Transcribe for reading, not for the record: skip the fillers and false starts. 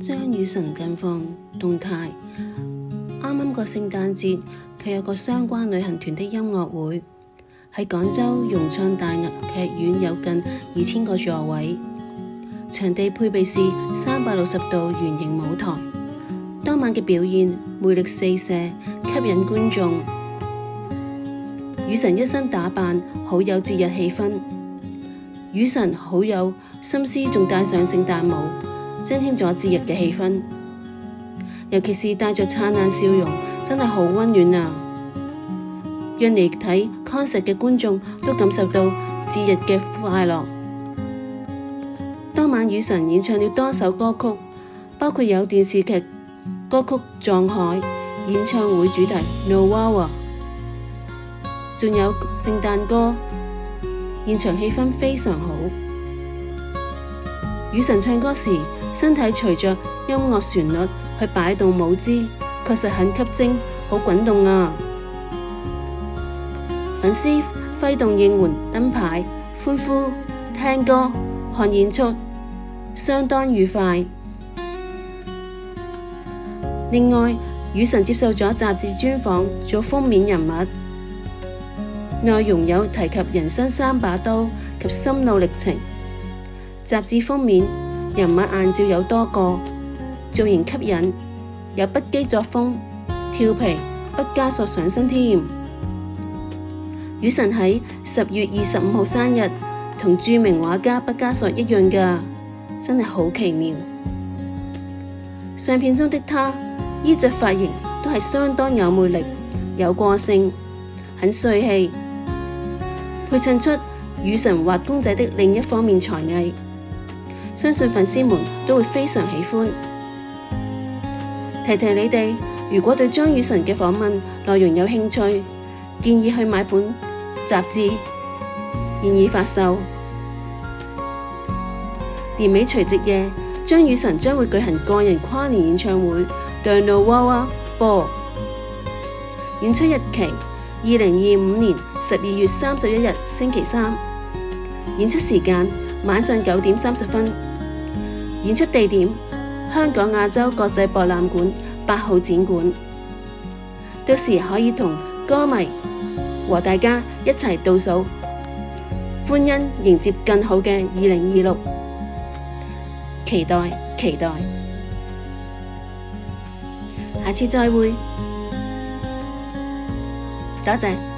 張雨晨近況動態。啱啱個聖誕節，佢有個相關旅行團的音樂會，喺廣州融創大劇院有近2000個座位，場地配備是360度圓形舞台。當晚嘅表現魅力四射，吸引觀眾。雨晨一身打扮好有節日氣氛，雨晨好有心思，仲戴上聖誕帽，增添咗節日嘅氣氛。尤其是帶着燦爛笑容，真係好溫暖啊！讓嚟睇 concert 嘅觀眾都感受到節日嘅快樂。當晚雨晨演唱了多首歌曲，包括有電視劇歌曲《撞海》演唱會主題《No Wawa》，仲有聖誕歌，現場氣氛非常好。雨晨唱歌時，身體隨着音樂旋律去擺動舞姿，確實很吸睛，好滾動啊！粉絲揮動應援燈牌，歡呼、聽歌、看演出，相當愉快。另外，雨晨接受咗雜誌專訪，做封面人物，內容有提及人生3把刀及心路歷程。雜誌封面人物硬照有多個，造型吸引，有不羈作風，調皮，畢加索上身添。雨晨喺10月25號生日，同著名畫家畢加索一樣㗎，真係好奇妙。相片中的他，衣着髮型都係相當有魅力，有個性，很帥氣，配襯出雨晨畫公仔的另一方面才藝。相信粉絲們都會非常喜歡。提提你哋，如果對張雨晨嘅訪問內容有興趣，建議去買本雜誌，現已發售。年尾除夕夜，張雨晨將會舉行個人跨年演唱會《The No Wawa Ball》，演出日期2025年12月31日星期三，演出時間晚上9點30分，演出地點香港亞洲國際博覽館8號展館。到時可以同歌迷和大家一齊倒數，歡欣迎接更好嘅2026，期待期待，下次再會，多謝。